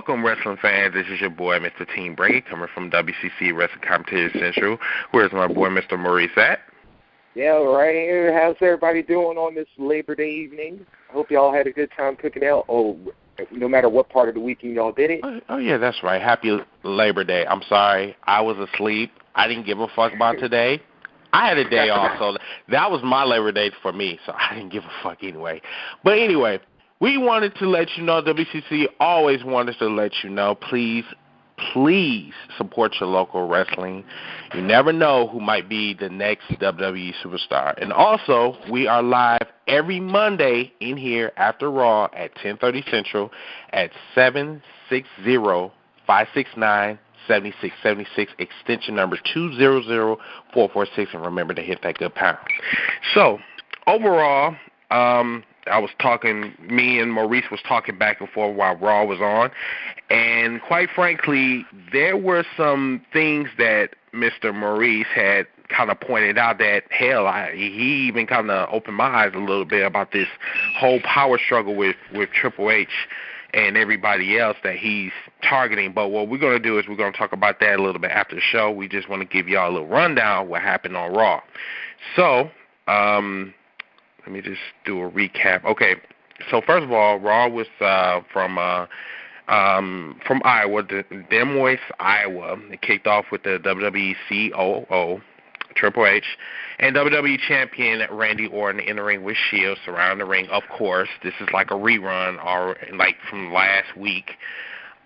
Welcome, wrestling fans. This is your boy, Mr. TeamBringit, coming from WCC Wrestling Competition Central. Where's my boy, Mr. Maurice at? Yeah, right here. How's everybody doing on this Labor Day evening? I hope y'all had a good time cooking out. Oh, no matter what part of the weekend y'all did it. Oh, yeah, that's right. Happy Labor Day. I'm sorry. I was asleep. I didn't give a fuck about today. I had a day off, so that was my Labor Day for me, so I didn't give a fuck anyway. But anyway, we wanted to let you know, WCC always wanted to let you know, please support your local wrestling. You never know who might be the next WWE superstar. And also, we are live every Monday in here after Raw at 10:30 Central at 760-569-7676, extension number 200446, and remember to hit that good pound. So, overall, me and Maurice was talking back and forth while Raw was on, and quite frankly, there were some things that Mr. Maurice had kind of pointed out that, hell, he even kind of opened my eyes a little bit about this whole power struggle with Triple H and everybody else that he's targeting. But what we're going to do is we're going to talk about that a little bit after the show. We just want to give y'all a little rundown of what happened on Raw. So, let me just do a recap. Okay, so first of all, Raw was from Iowa, Des Moines, Iowa. It kicked off with the WWE COO, Triple H, and WWE Champion Randy Orton in the ring with Shields around the ring. Of course, this is like a rerun or like from last week.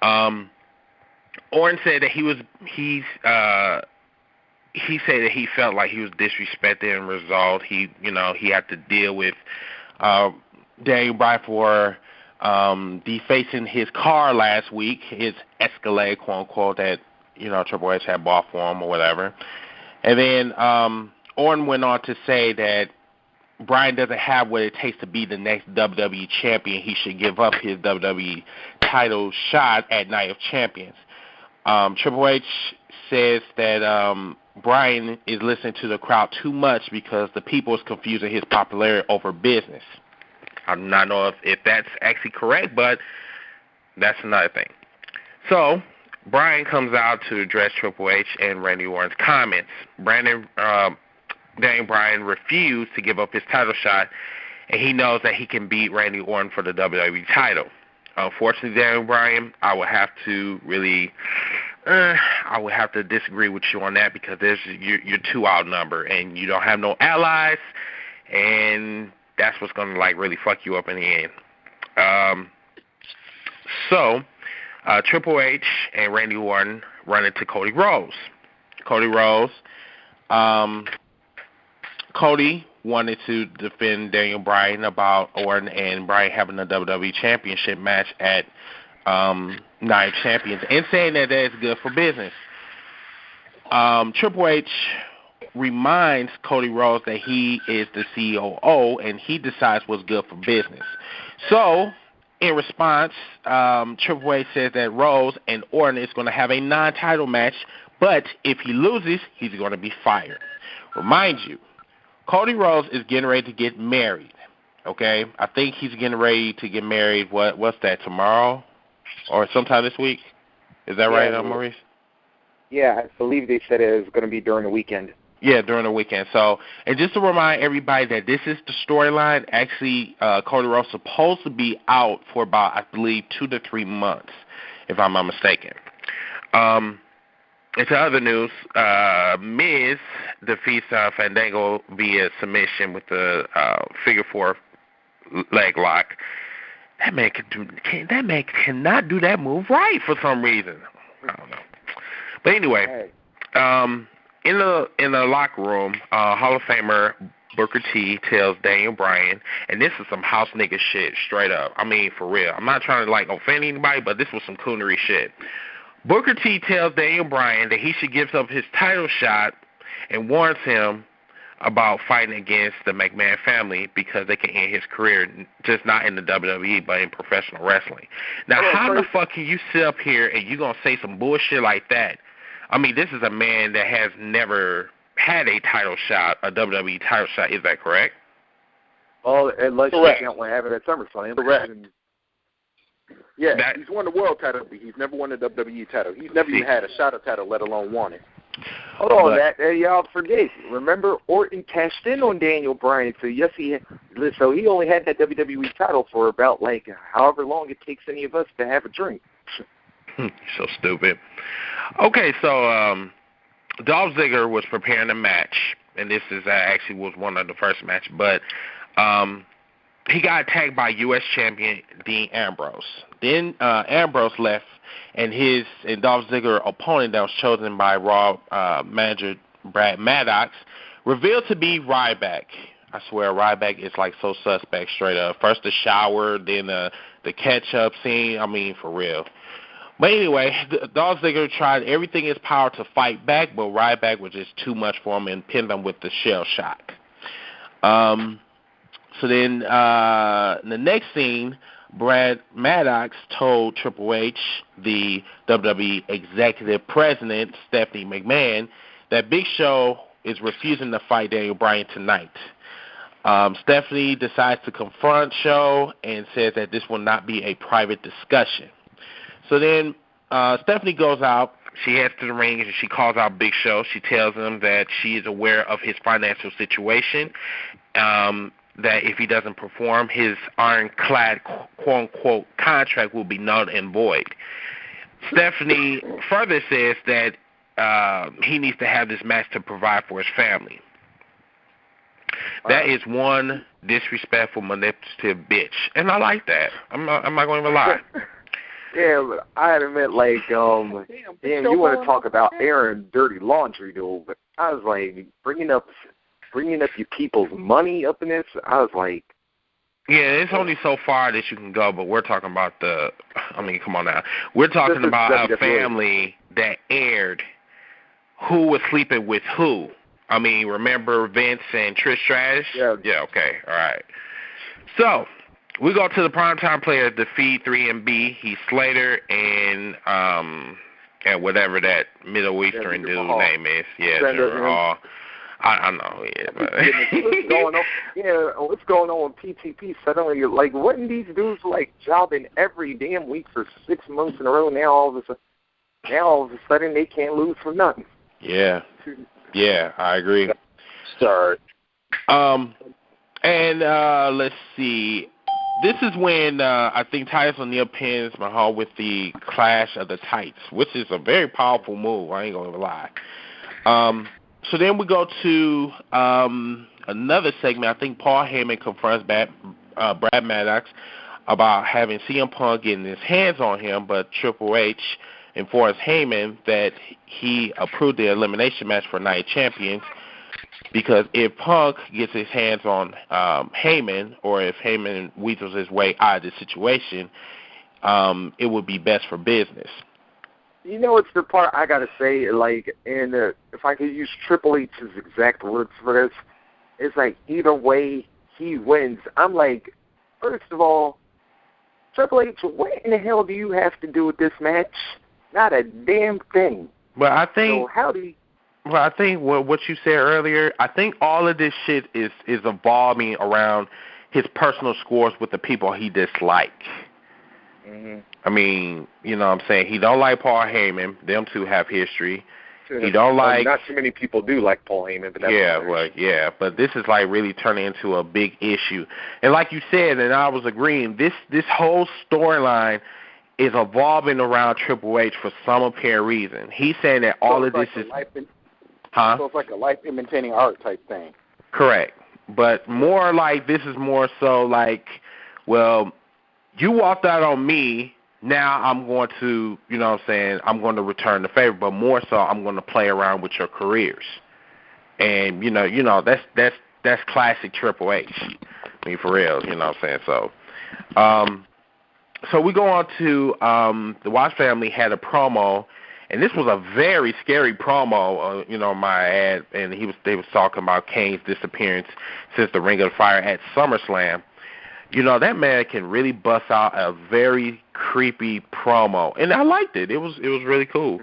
Orton said that he said that he felt like he was disrespected and resolved. He had to deal with Daniel Bryan for defacing his car last week, his Escalade, quote unquote, that Triple H had bought for him or whatever. And then Orton went on to say that Bryan doesn't have what it takes to be the next WWE champion. He should give up his WWE title shot at Night of Champions. Triple H says that Bryan is listening to the crowd too much because the people is confusing his popularity over business. I'm not know if that's actually correct, but that's another thing. So Bryan comes out to address Triple H and Randy Orton's comments. Daniel Bryan refused to give up his title shot, and he knows that he can beat Randy Orton for the WWE title. Unfortunately, Daniel Bryan, I would have to disagree with you on that because you're too outnumbered and you don't have no allies, and that's what's going to really fuck you up in the end. So Triple H and Randy Orton run into Cody Rhodes. Cody wanted to defend Daniel Bryan about Orton and Bryan having a WWE Championship match at Night of Champions, and saying that that's good for business. Triple H reminds Cody Rhodes that he is the COO and he decides what's good for business. So, in response, Triple H says that Rhodes and Orton is going to have a non-title match, but if he loses, he's going to be fired. Remind you, Cody Rhodes is getting ready to get married, okay? I think he's getting ready to get married, what's that, tomorrow or sometime this week? Is that right, Maurice? Yeah, I believe they said it was going to be during the weekend. Yeah, during the weekend. So, and just to remind everybody that this is the storyline, actually Cody Rhodes is supposed to be out for about, I believe, 2 to 3 months, if I'm not mistaken. Into other news, Miz defeats Fandango via submission with the figure 4 leg lock. That man cannot do that move right for some reason. I don't know. But anyway, in the locker room, Hall of Famer Booker T tells Daniel Bryan, and this is some house nigga shit, straight up. I mean, for real. I'm not trying to offend anybody, but this was some coonery shit. Booker T tells Daniel Bryan that he should give up his title shot and warns him about fighting against the McMahon family because they can end his career, just not in the WWE, but in professional wrestling. Now, how the fuck can you sit up here and you going to say some bullshit like that? I mean, this is a man that has never had a title shot, a WWE title shot. Is that correct? Well, unless you can't have it at SummerSlam. Correct. Yeah, he's won the world title, but he's never won the WWE title. He's never even had a shot at title, let alone won it. Hold on, y'all forget. Remember, Orton cashed in on Daniel Bryan, so yes, he only had that WWE title for about like however long it takes any of us to have a drink. So stupid. Okay, so Dolph Ziggler was preparing a match, and this is actually was one of the first match, but he got attacked by U.S. champion Dean Ambrose. Then Ambrose left, and Dolph Ziggler opponent that was chosen by Raw manager Brad Maddox revealed to be Ryback. I swear, Ryback is like so suspect straight up. First the shower, then the catch-up scene. I mean, for real. But anyway, Dolph Ziggler tried everything in his power to fight back, but Ryback was just too much for him and pinned him with the shell shock. So then the next scene, Brad Maddox told Triple H, the WWE executive president, Stephanie McMahon, that Big Show is refusing to fight Daniel Bryan tonight. Stephanie decides to confront Show and says that this will not be a private discussion. So then Stephanie goes out. She heads to the ring and she calls out Big Show. She tells him that she is aware of his financial situation, that if he doesn't perform, his ironclad, quote-unquote, contract will be null and void. Stephanie further says that he needs to have this match to provide for his family. That is one disrespectful, manipulative bitch, and I like that. I'm not going to lie. Yeah, but I had to admit, like, damn, you want to talk about airing dirty laundry, though, but I was like, bringing up your people's money up in this, I was like... Yeah, it's only so far that you can go, but we're talking about come on now. We're talking about a family that aired who was sleeping with who. I mean, remember Vince and Trish Stratus? Yeah, okay, all right. So, we go to the primetime players, defeat 3MB, Heath Slater, and whatever that Middle Eastern dude's name is. Yeah, Jinder Mahal. I know, yeah. But what's going on with PTP? Suddenly, like, wasn't these dudes, like, jobbing every damn week for 6 months in a row? Now, all of a sudden, they can't lose for nothing. Yeah, I agree. Start. And let's see. This is when I think Titus O'Neil pins Mahal with the Clash of the Tights, which is a very powerful move. I ain't going to lie. So then we go to another segment. I think Paul Heyman confronts Brad Maddox about having CM Punk getting his hands on him, but Triple H informs Heyman that he approved the elimination match for Night Champions because if Punk gets his hands on Heyman, or if Heyman weasels his way out of the situation, it would be best for business. You know, it's the part I got to say, like, and if I could use Triple H's exact words for this, it's like either way he wins. I'm like, first of all, Triple H, what in the hell do you have to do with this match? Not a damn thing. But I think... So how do you... Well, I think what you said earlier, I think all of this shit is evolving around his personal scores with the people he dislikes. Mm-hmm. I mean, you know what I'm saying? He don't like Paul Heyman. Them two have history. He don't like... Not too many people do like Paul Heyman. But that's but this is like really turning into a big issue. And like you said, and I was agreeing, this whole storyline is evolving around Triple H for some apparent reason. He's saying that all of this is... So it's like a life imitating art type thing. Correct. But more like, this is more so like, well, you walked out on me, now I'm going to, you know what I'm saying, I'm going to return the favor, but more so I'm going to play around with your careers. And, you know, that's classic Triple H. I mean, for real, you know what I'm saying? So we go on to the Watts family had a promo, and this was a very scary promo, my ad, and they was talking about Kane's disappearance since the Ring of Fire at SummerSlam. You know, that man can really bust out a very creepy promo, and I liked it. It was really cool.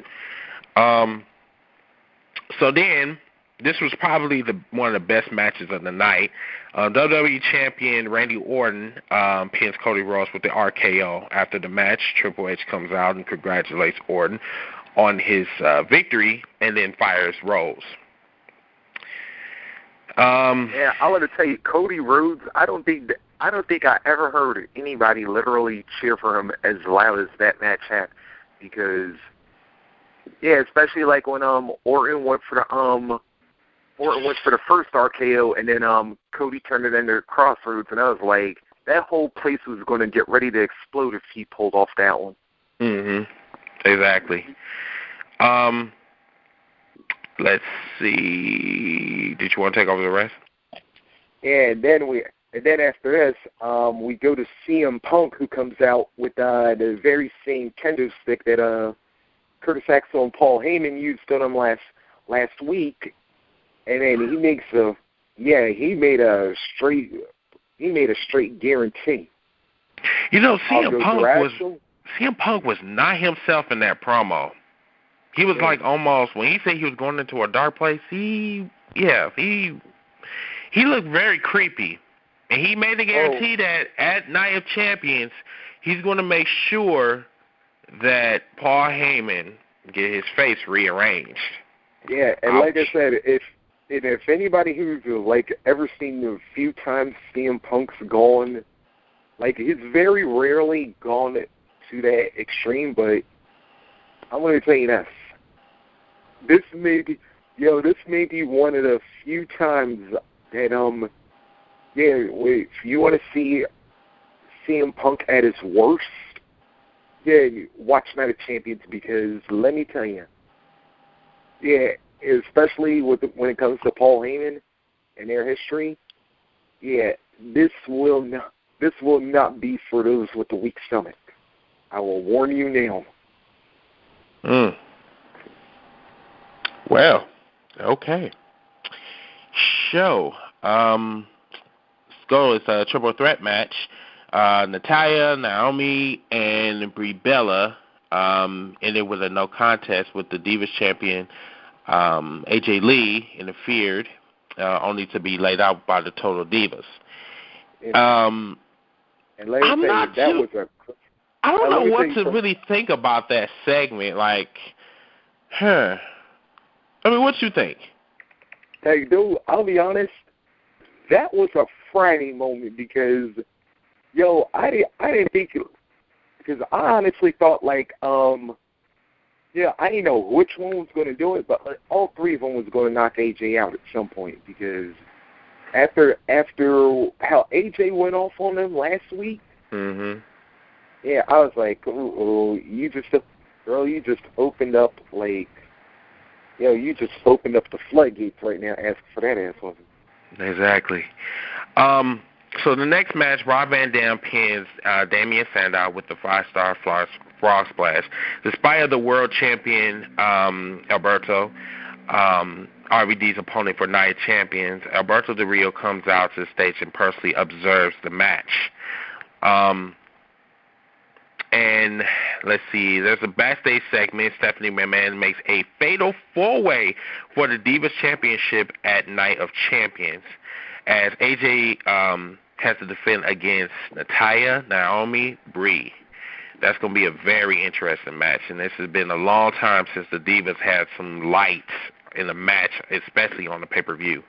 So then, this was probably one of the best matches of the night. WWE Champion Randy Orton pins Cody Rhodes with the RKO. After the match, Triple H comes out and congratulates Orton on his victory, and then fires Rhodes. Yeah, I want to tell you, Cody Rhodes. I don't think I ever heard anybody literally cheer for him as loud as that match had, because especially like when Orton went for the first RKO, and then Cody turned it into Crossroads, and I was like, that whole place was going to get ready to explode if he pulled off that one. Exactly. Let's see. Did you want to take over the rest? Yeah, and then after this, we go to CM Punk, who comes out with the very same kendo stick that Curtis Axel and Paul Heyman used on him last week, and then he made a straight guarantee. You know, CM Punk was not himself in that promo. He was like almost, when he said he was going into a dark place, he looked very creepy. And he made the guarantee that at Night of Champions, he's going to make sure that Paul Heyman get his face rearranged. Yeah, and like I said, if anybody who's like ever seen the few times CM Punk's gone, like he's very rarely gone to that extreme, but I'm going to tell you this. This may be one of the few times that if you want to see CM Punk at his worst, watch Night of Champions, because let me tell you, especially when it comes to Paul Heyman and their history, this will not be for those with the weak stomach. I will warn you now. Well, okay. Let's go. It's a triple threat match. Natalya, Naomi, and Brie Bella ended with a no contest, with the Divas champion AJ Lee interfered, only to be laid out by the Total Divas. And let me say, I don't know what to really think about that segment. Like, I mean, what you think? Hey, dude, I'll be honest. That was a Friday moment, because, I didn't think, because I honestly thought like, I didn't know which one was going to do it, but all three of them was going to knock AJ out at some point, because after how AJ went off on them last week, I was like, you just opened up like. You just opened up the floodgates right now asking for that ass wasn't. Exactly. So the next match, Rob Van Dam pins Damian Sandow with the 5-star frog splash. Despite the world champion Alberto, RVD's opponent for Night Champions, Alberto Del Rio comes out to the stage and personally observes the match. And let's see, there's a backstage segment. Stephanie McMahon makes a fatal 4-way for the Divas Championship at Night of Champions, as AJ has to defend against Natalya, Naomi, Brie. That's going to be a very interesting match, and this has been a long time since the Divas had some lights in the match, especially on the pay-per-view.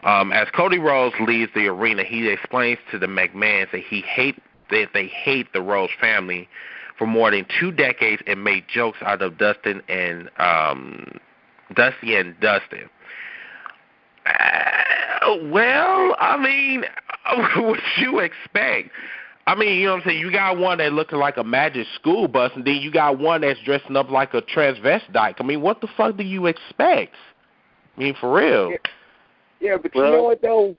As Cody Rhodes leaves the arena, he explains to the McMahons that they hate the Rhodes family for more than 2 decades and made jokes out of Dusty and Dustin. Well, I mean, what you expect? I mean, you know what I'm saying? You got one that looking like a magic school bus, and then you got one that's dressing up like a transvestite. I mean, what the fuck do you expect? I mean, for real. Yeah, but you know what, though?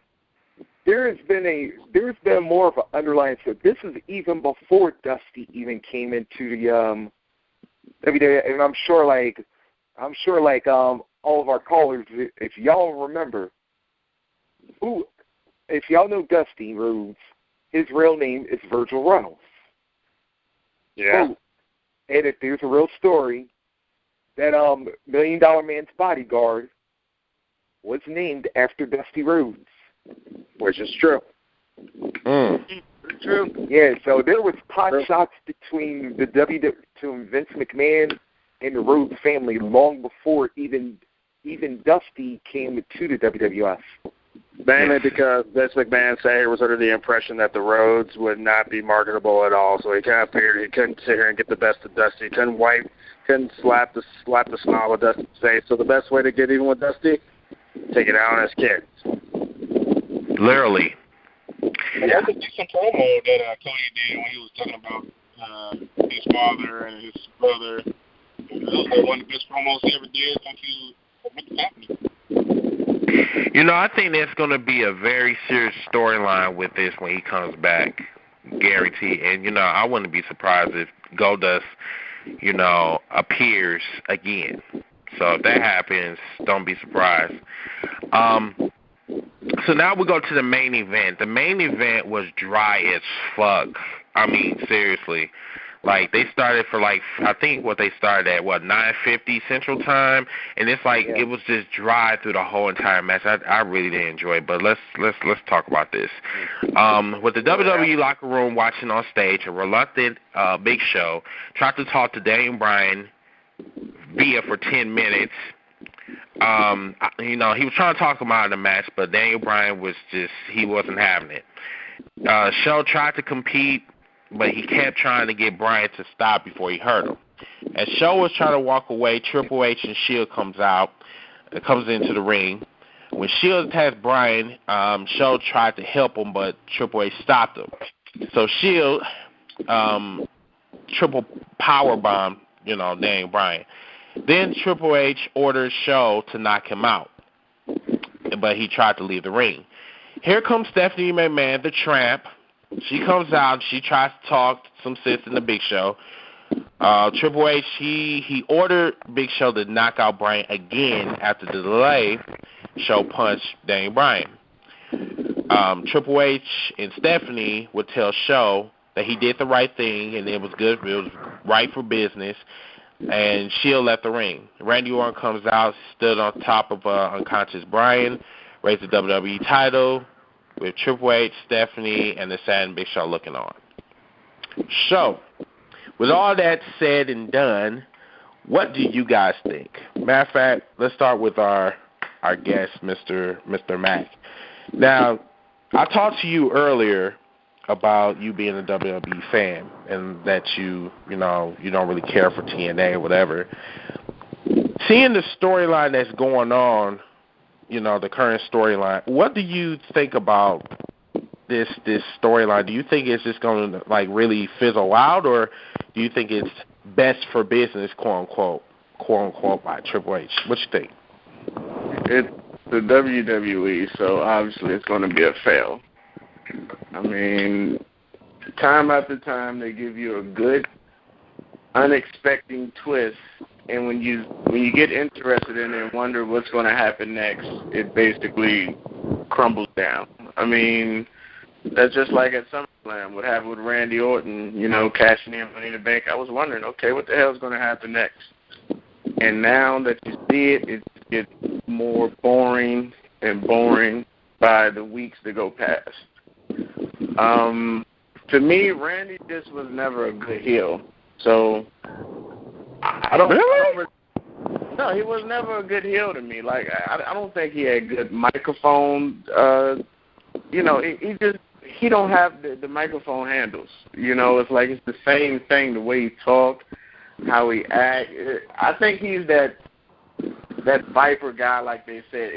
There's been more of an underlying. So this is even before Dusty even came into the WWE, and I'm sure all of our callers, if y'all remember, if y'all know Dusty Rhodes, his real name is Virgil Runnels. Yeah. And if there's a real story, that $1 Million Man's bodyguard was named after Dusty Rhodes. Which is true. True. Yeah, so there was pot shots between between Vince McMahon and the Rhodes family long before even Dusty came to the WWF. Mainly because Vince McMahon said he was under the impression that the Rhodes would not be marketable at all, so he kind of figured he couldn't sit here and get the best of Dusty. He couldn't slap the smile with Dusty's face. So the best way to get even with Dusty, take it out on his kids. Literally. Yeah. That's a decent promo that Cody did when he was talking about his father and his brother. That was one of the best promos he ever did since he was with the company. You know, I think there's going to be a very serious storyline with this when he comes back, guaranteed. And, you know, I wouldn't be surprised if Goldust, you know, appears again. So if that happens, don't be surprised. So now we go to the main event. The main event was dry as fuck. I mean, seriously. Like, they started for, like, I think what they started at, 9:50 Central Time? And it's like, It was just dry through the whole entire match. I really didn't enjoy it, but let's talk about this. With the WWE locker room watching on stage, a reluctant Big Show tried to talk to Daniel Bryan via for 10 minutes. You know, he was trying to talk him out of the match, but Daniel Bryan he wasn't having it. Show tried to compete, but he kept trying to get Bryan to stop before he hurt him. As Show was trying to walk away, Triple H and Shield comes into the ring. When Shield attacked Bryan, Show tried to help him, but Triple H stopped him. So Shield triple power bomb, you know, Daniel Bryan. Then Triple H orders Show to knock him out, but he tried to leave the ring. Here comes Stephanie McMahon, the Tramp. She comes out. She tries to talk some sense in the Big Show. Triple H, he ordered Big Show to knock out Bryan again after the delay. Show punched Daniel Bryan. Triple H and Stephanie would tell Show that he did the right thing and it was good. It was right for business. And Shield left the ring. Randy Orton comes out, stood on top of unconscious Bryan, raised the WWE title with Triple H, Stephanie, and the sad and Big Show looking on. So, with all that said and done, what do you guys think? Matter of fact, let's start with our guest, Mr. Mack. Now, I talked to you earlier about you being a WWE fan and that you don't really care for TNA or whatever. Seeing the storyline that's going on, you know, the current storyline, what do you think about this storyline? Do you think it's just going to, like, really fizzle out, or do you think it's best for business, quote unquote, by Triple H? What you think? It's the WWE, so obviously it's going to be a fail. I mean, time after time they give you a good, unexpected twist, and when you get interested in it and wonder what's going to happen next, it basically crumbles down. I mean, that's just like at SummerSlam, what happened with Randy Orton, you know, cashing in Money in the Bank. I was wondering, okay, what the hell is going to happen next? And now that you see it, it gets more boring and boring by the weeks that go past. To me, Randy just was never a good heel. So I don't really? No, he was never a good heel to me. Like, I don't think he had good microphone. You know, he don't have the microphone handles. You know, it's like it's the same thing, the way he talk, how he act. I think he's that Viper guy, like they said.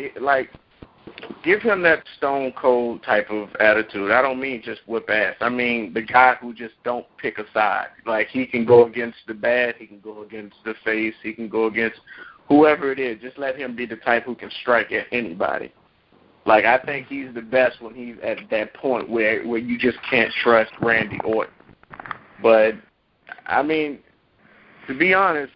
Give him that Stone Cold type of attitude. I don't mean just whip ass. I mean the guy who just don't pick a side. Like, he can go against the bad, he can go against the face, he can go against whoever it is. Just let him be the type who can strike at anybody. Like, I think he's the best when he's at that point where you just can't trust Randy Orton. But, I mean, to be honest,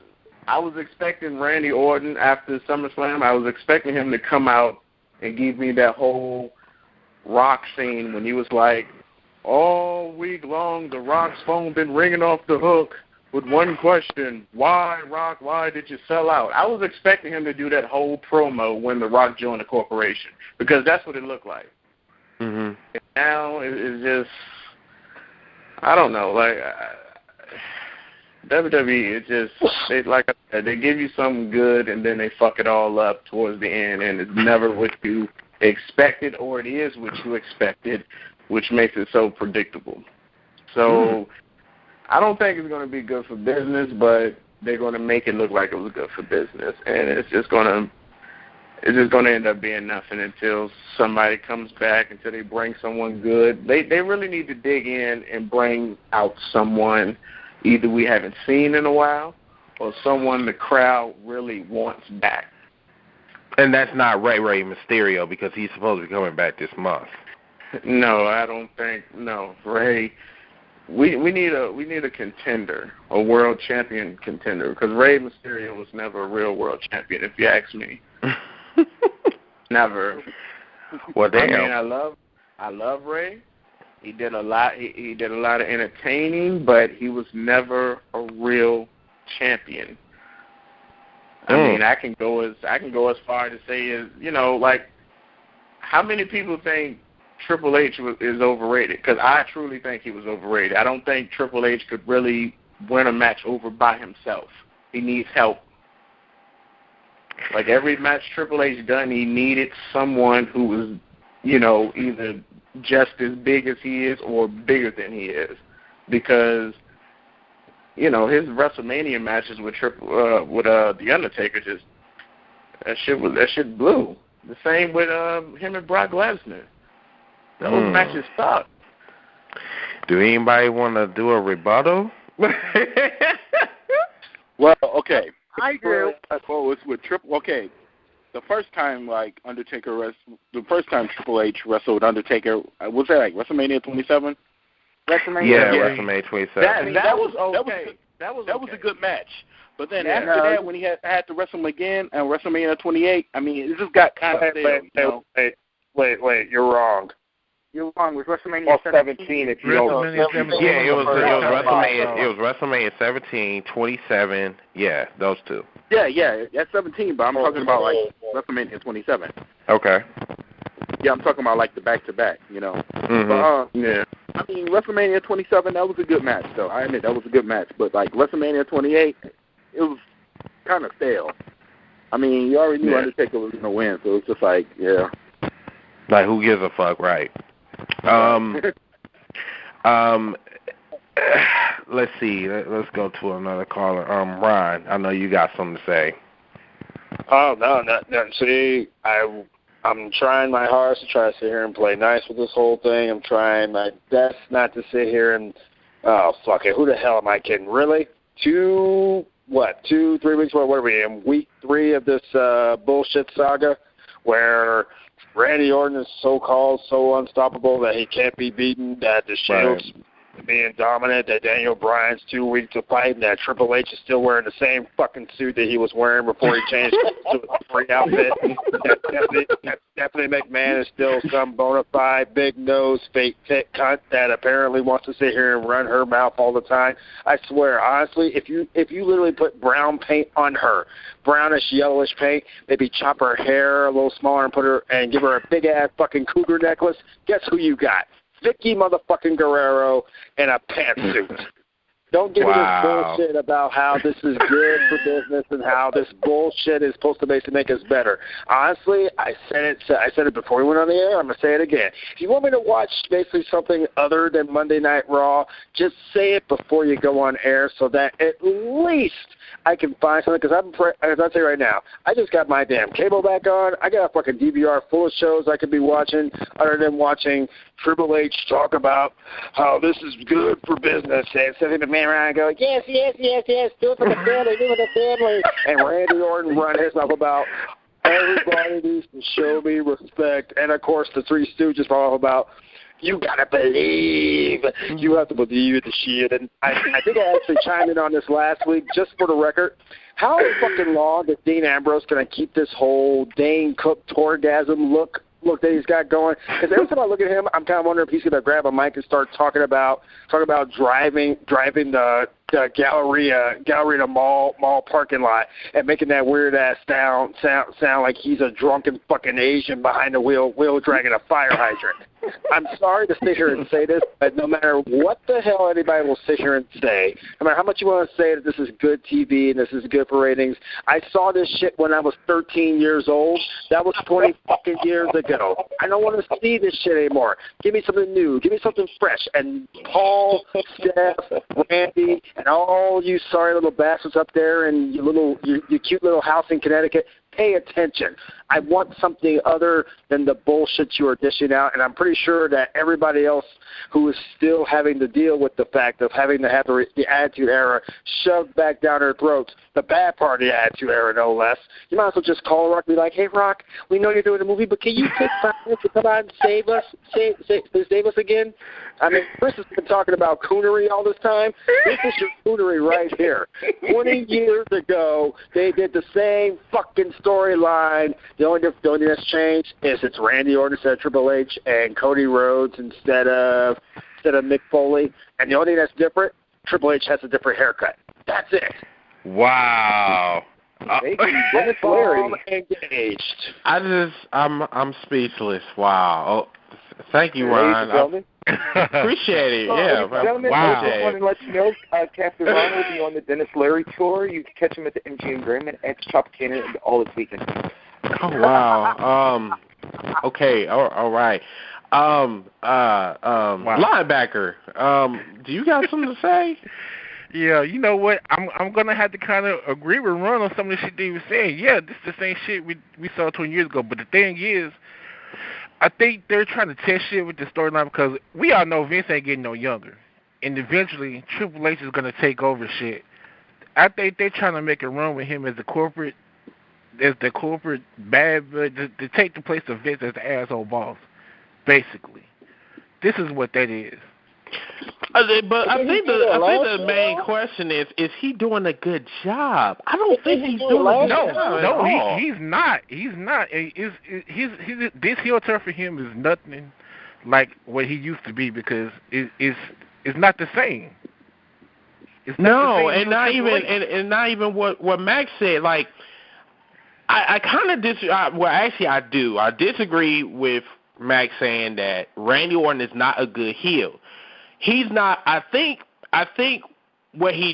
I was expecting Randy Orton after SummerSlam. I was expecting him to come out and give me that whole Rock scene when he was like, all week long, the Rock's phone been ringing off the hook. with one question: Why, Rock? Why did you sell out? I was expecting him to do that whole promo when The Rock joined the corporation because that's what it looked like. Mm-hmm. And now it's just, I don't know, like WWE. It's just like I said, they give you something good and then they fuck it all up towards the end, and it's never what you expected, or it is what you expected, which makes it so predictable. So I don't think it's going to be good for business, but they're going to make it look like it was good for business, and it's just going to end up being nothing until somebody comes back, until they bring someone good. They really need to dig in and bring out someone either we haven't seen in a while or someone the crowd really wants back. And that's not Rey Mysterio because he's supposed to be coming back this month. No, I don't think. No, Rey. We need a contender, a world champion contender, because Rey Mysterio was never a real world champion, if you ask me. Never. Well, damn. I mean, I love Rey. He did a lot. He did a lot of entertaining, but he was never a real champion. I mean, I can go as far to say is, like, how many people think Triple H is overrated? Because I truly think he was overrated. I don't think Triple H could really win a match over by himself. He needs help. Like every match Triple H done, he needed someone who was, either just as big as he is or bigger than he is. Because, his WrestleMania matches with The Undertaker that shit blew. The same with him and Brock Lesnar. Those matches suck. Do anybody want to do a rebuttal? Well, okay. I do. Well, with Triple. Okay, the first time the first time Triple H wrestled Undertaker, was that like WrestleMania 27? WrestleMania 27. That was okay. That was a good match. But then after that, when he had to wrestle him again at WrestleMania 28, I mean, it just got kind of stale. Wait, you're wrong. You're wrong. With WrestleMania 17, if you don't. Yeah, it was WrestleMania. It was WrestleMania 17, 27. Yeah, those two. Yeah, that's 17, but I'm talking about like WrestleMania 27. Okay. Yeah, I'm talking about like the back-to-back, Mm-hmm. But, yeah. I mean, WrestleMania 27, that was a good match, though. I admit that was a good match. But like WrestleMania 28, it was kind of stale. I mean, you already knew Undertaker was going to win, so it's just like, yeah. Like, who gives a fuck, right? Let's see. Let's go to another caller. Ron, I know you got something to say. Oh, no. See, I'm trying my hardest to try to sit here and play nice with this whole thing. I'm trying my best not to sit here and, oh, fuck it, who the hell am I kidding? Really? 2, 3 weeks? What are we in? Week 3 of this bullshit saga where Randy Orton is so-called so unstoppable that he can't be beaten, that the Shield's being dominant, that Daniel Bryan's too weak to fight, and that Triple H is still wearing the same fucking suit that he was wearing before he changed to a free outfit. That Stephanie McMahon is still some bona fide, big-nose, fake tit cunt that apparently wants to sit here and run her mouth all the time. I swear, honestly, if you literally put brown paint on her, brownish, yellowish paint, maybe chop her hair a little smaller and give her a big-ass fucking cougar necklace, guess who you got? Vicky motherfucking Guerrero in a pantsuit. Don't give me this bullshit about how this is good for business and how this bullshit is supposed to basically make us better. Honestly, I said it before we went on the air. I'm going to say it again. If you want me to watch basically something other than Monday Night Raw, just say it before you go on air so that at least I can find something. Because as I say right now, I just got my damn cable back on. I got a fucking DVR full of shows I could be watching other than watching Triple H talk about how this is good for business. And Stephanie McMahon around and go, yes, do it for the family, And Randy Orton run his mouth about everybody needs to show me respect. And, of course, the Three Stooges are all about, you got to believe. You have to believe the shit. And I think I actually chimed in on this last week, just for the record. How fucking long is Dean Ambrose going to keep this whole Dane Cook torgasm look that he's got going? Because every time I look at him, I'm kind of wondering if he's going to grab a mic and start talking about driving the the Galleria mall parking lot and making that weird ass sound like he's a drunken fucking Asian behind the wheel dragging a fire hydrant. I'm sorry to sit here and say this, but no matter what the hell anybody will sit here and say, no matter how much you want to say that this is good TV and this is good for ratings, I saw this shit when I was 13 years old. That was 20 fucking years ago. I don't want to see this shit anymore. Give me something new. Give me something fresh. And Paul, Steph, Randy, and all you sorry little bastards up there in your cute little house in Connecticut, pay attention. I want something other than the bullshit you are dishing out, and I'm pretty sure that everybody else who is still having to deal with the fact of having to have the Attitude Era shoved back down their throats, the bad part of the Attitude Era, no less. You might as well just call Rock and be like, hey, Rock, we know you're doing a movie, but can you take 5 minutes to come out and save us again? I mean, Chris has been talking about coonery all this time. This is your coonery right here. 20 years ago, they did the same fucking storyline. The only thing that's changed is it's Randy Orton instead of Triple H and Cody Rhodes instead of Mick Foley. And the only thing that's different, Triple H has a different haircut. That's it. Wow. Dennis Leary. Engaged. I'm speechless. Wow. Oh, thank you, Ron. Appreciate it. Yeah. Gentlemen, Wow. I just want to let you know, Captain Ron will be on the Dennis Leary tour. You can catch him at the MGM Grand at Tropicana all this weekend. Oh wow. Okay. All right. Linebacker. Do you got something to say? Yeah, you know what? I'm gonna have to kind of agree with Ron on some of the shit they were saying. Yeah, this is the same shit we saw 20 years ago. But the thing is, I think they're trying to test shit with the storyline because we all know Vince ain't getting no younger, and eventually Triple H is gonna take over shit. I think they're trying to make a run with him as the corporate bad, to take the place of Vince as the asshole boss. Basically, this is what that is. But I think the main question is he doing a good job? I don't think he's doing a good job. No, he's not. He's not. This heel turn for him is nothing like what he used to be because it's not the same. It's not the same not even what Max said. Like I kind of disagree. Well, actually, I do. I disagree with Max saying that Randy Orton is not a good heel. He's not. I think what he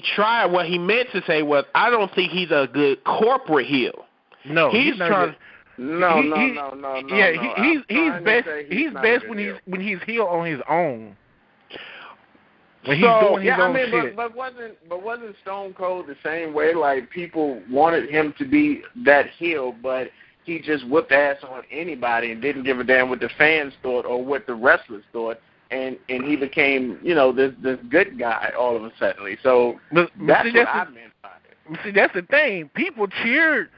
meant to say was, I don't think he's a good corporate heel. No, he's trying. No. Yeah, he's best. He's best when he's heel on his own. When he's doing his own shit. But wasn't Stone Cold the same way? Like people wanted him to be that heel, but he just whipped ass on anybody and didn't give a damn what the fans thought or what the wrestlers thought. And he became, this good guy all of a sudden. So that's what I meant by it. See, that's the thing. People cheered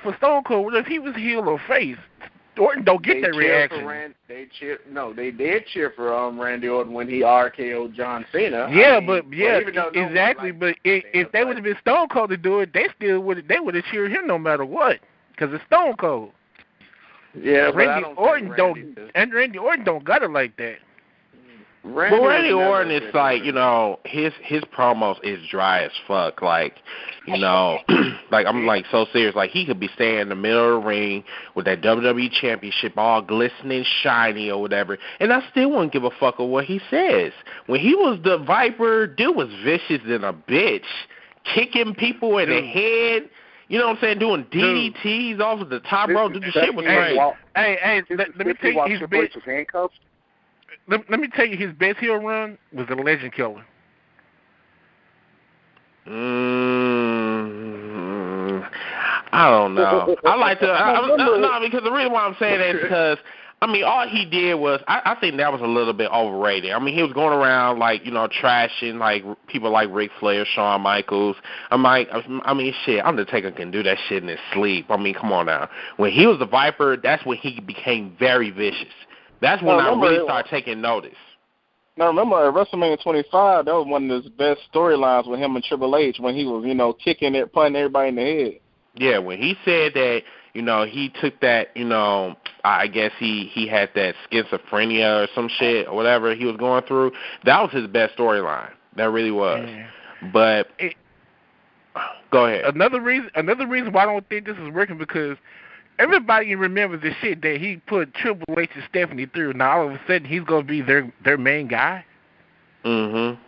for Stone Cold whether if he was heel or face. Orton don't get that reaction. They did cheer for Randy Orton when he RKO'd John Cena. Yeah, exactly. But if they would have been Stone Cold to do it, they would have cheered him no matter what because it's Stone Cold. Yeah, Randy Orton don't got it like that. Randy Orton is like, his promos is dry as fuck. Like, like I'm like so serious. Like he could be standing in the middle of the ring with that WWE Championship all glistening, shiny or whatever, and I still wouldn't give a fuck of what he says. When he was the Viper, dude was vicious than a bitch, kicking people in the head. You know what I'm saying? Doing DDTs off of the top rope. Dude, the shit was crazy. Hey, let me tell you his best. Let me tell you his best heel run was the Legend Killer. I don't know. I like to. No, because the reason why I'm saying that is because all he did was, I think that was a little bit overrated. He was going around like, trashing like people like Ric Flair, Shawn Michaels. Shit, Undertaker can do that shit in his sleep. Come on now. When he was the Viper, that's when he became very vicious. That's when I really started taking notice. Now remember at WrestleMania 25, that was one of his best storylines with him and Triple H when he was, kicking it, punting everybody in the head. Yeah, when he said that, he took that, I guess he had that schizophrenia or some shit or whatever he was going through. That was his best storyline. That really was. But go ahead. Another reason why I don't think this is working because everybody remembers the shit that he put Triple H and Stephanie through. Now all of a sudden he's gonna be their main guy. Mhm.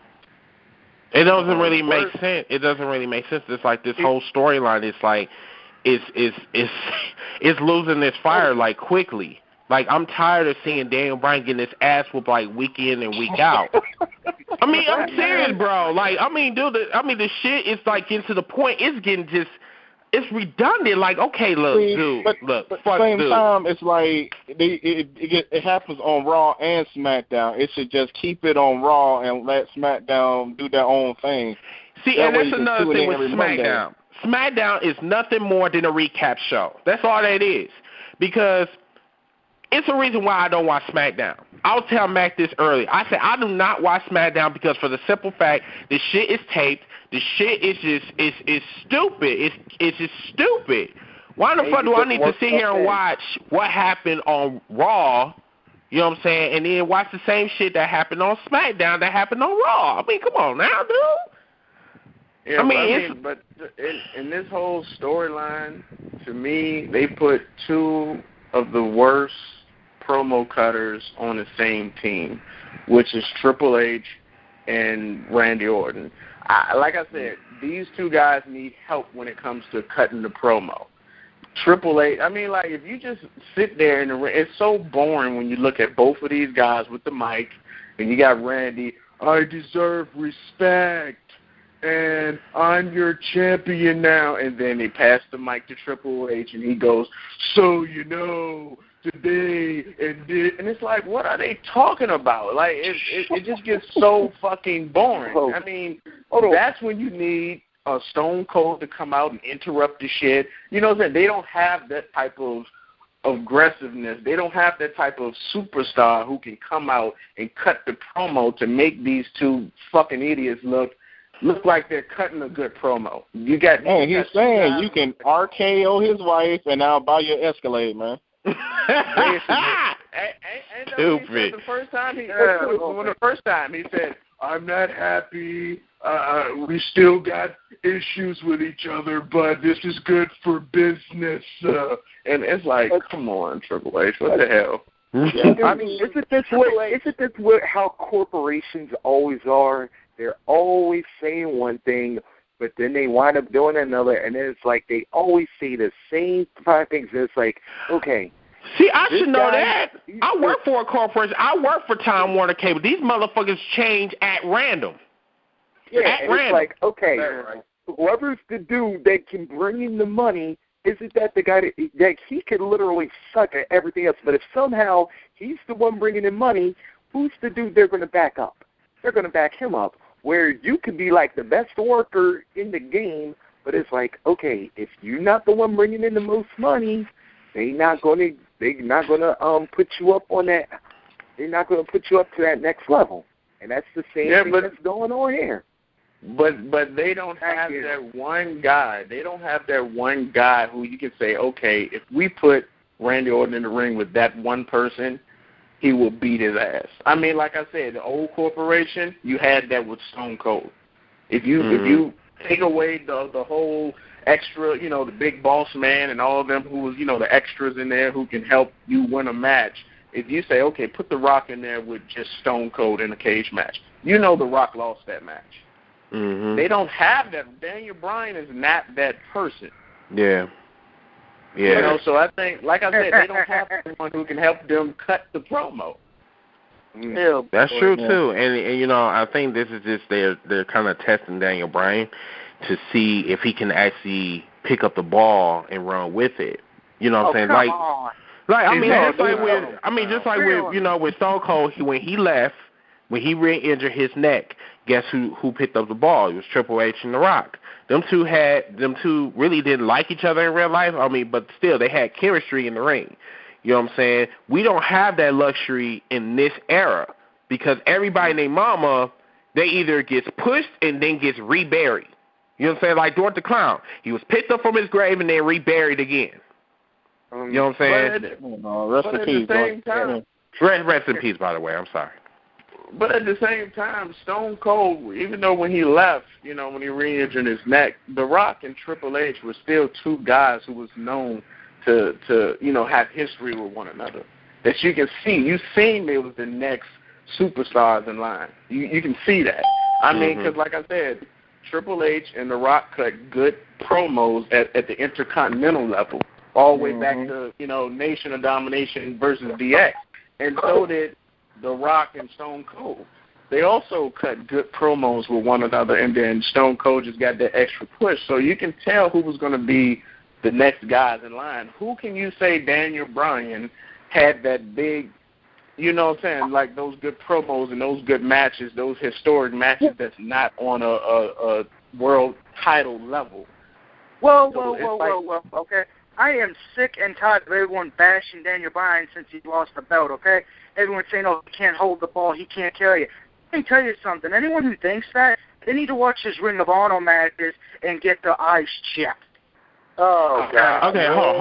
It doesn't really make sense. It doesn't really make sense. It's like this whole storyline. It's like it's losing its fire like quickly. Like I'm tired of seeing Daniel Bryan getting his ass whooped like week in and week out. I mean, I'm serious, bro. Like I mean, dude. The shit is like getting to the point. It's getting just. It's redundant. Like, okay, look, dude, but fuck, at the same dude. time, it's like it happens on Raw and SmackDown. It should just keep it on Raw and let SmackDown do their own thing. See, and that's another thing with SmackDown. SmackDown is nothing more than a recap show. That's all that is. Because it's a reason why I don't watch SmackDown. I was telling Mac this earlier. I said I do not watch SmackDown because for the simple fact the shit is taped. The shit is just stupid. It's just stupid. Why the fuck do I need to sit here and watch what happened on Raw? You know what I'm saying? And then watch the same shit that happened on SmackDown that happened on Raw. I mean, come on now, dude. Yeah, but in this whole storyline, to me, they put two of the worst promo cutters on the same team, which is Triple H and Randy Orton. Like I said, these two guys need help when it comes to cutting the promo. Triple H, I mean, like, if you just sit there in the ring, it's so boring when you look at both of these guys with the mic, and you got Randy, I deserve respect, and I'm your champion now, and then they pass the mic to Triple H, and he goes, so you know, today, and it's like, what are they talking about? Like, it just gets so fucking boring. I mean, that's when you need a Stone Cold to come out and interrupt the shit. You know what I'm saying? They don't have that type of aggressiveness. They don't have that type of superstar who can come out and cut the promo to make these two fucking idiots look like they're cutting a good promo. He's saying you can RKO his wife and I'll buy your Escalade, man. Stupid. The first time he said, I'm not happy. We still got issues with each other, but this is good for business. And it's like, come on, Triple H, what the hell? I mean, isn't this what how corporations always are? They're always saying one thing, but then they wind up doing another, and then it's like they always say the same five things. And it's like, okay. See, I should know that. I work for a corporation. I work for Time Warner Cable. These motherfuckers change at random. Yeah, and it's like, okay, whoever's the dude that can bring in the money, isn't that the guy that he could literally suck at everything else? But if somehow he's the one bringing in money, who's the dude they're going to back up? They're going to back him up. Where you could be like the best worker in the game, but it's like, okay, if you're not the one bringing in the most money, they're not gonna put you up on that. They're not gonna put you up to that next level, and that's the same thing that's going on here. But they don't have that one guy. They don't have that one guy who you can say, okay, if we put Randy Orton in the ring with that one person, he will beat his ass. I mean, like I said, the old corporation, you had that with Stone Cold. If you take away the whole extra, you know, the big boss man and all of them who was, you know, the extras in there who can help you win a match, if you say, okay, put The Rock in there with just Stone Cold in a cage match, you know The Rock lost that match. Mm-hmm. They don't have that. Daniel Bryan is not that person. Yeah. Yeah. You know, so I think, like I said, they don't have someone who can help them cut the promo. Yeah, that's true too, and you know, I think this is just they're kind of testing Daniel Bryan to see if he can actually pick up the ball and run with it. You know what I'm saying? Just like with you know, with Stone Cold, when he left, when he re-injured his neck, guess who picked up the ball? It was Triple H and The Rock. Them two really didn't like each other in real life. I mean, but still, they had chemistry in the ring. You know what I'm saying? We don't have that luxury in this era because everybody and their mama, they either gets pushed and then gets reburied. You know what I'm saying? Like Dorothy the Clown. He was picked up from his grave and then reburied again. You know what I'm saying? Rest in peace. Rest in peace, by the way. I'm sorry. But at the same time, Stone Cold, even though when he left, when he re-injured his neck, The Rock and Triple H were still two guys who was known to have history with one another. That you can see. You seen they was the next superstars in line. You can see that. I mean, because like I said, Triple H and The Rock cut good promos at the Intercontinental level, all the way back to, Nation of Domination versus DX. And so did The Rock and Stone Cold. They also cut good promos with one another, and then Stone Cold just got that extra push. So you can tell who was going to be the next guys in line. Who can you say Daniel Bryan had that big, like those good promos and those good matches, those historic matches that's not on a world title level? Whoa, okay. I am sick and tired of everyone bashing Daniel Bryan since he lost the belt, okay? Everyone saying, oh, he can't hold the ball, he can't carry it. Let me tell you something. Anyone who thinks that, they need to watch his Ring of Honor matches and get their eyes checked. Oh, God. Okay, hold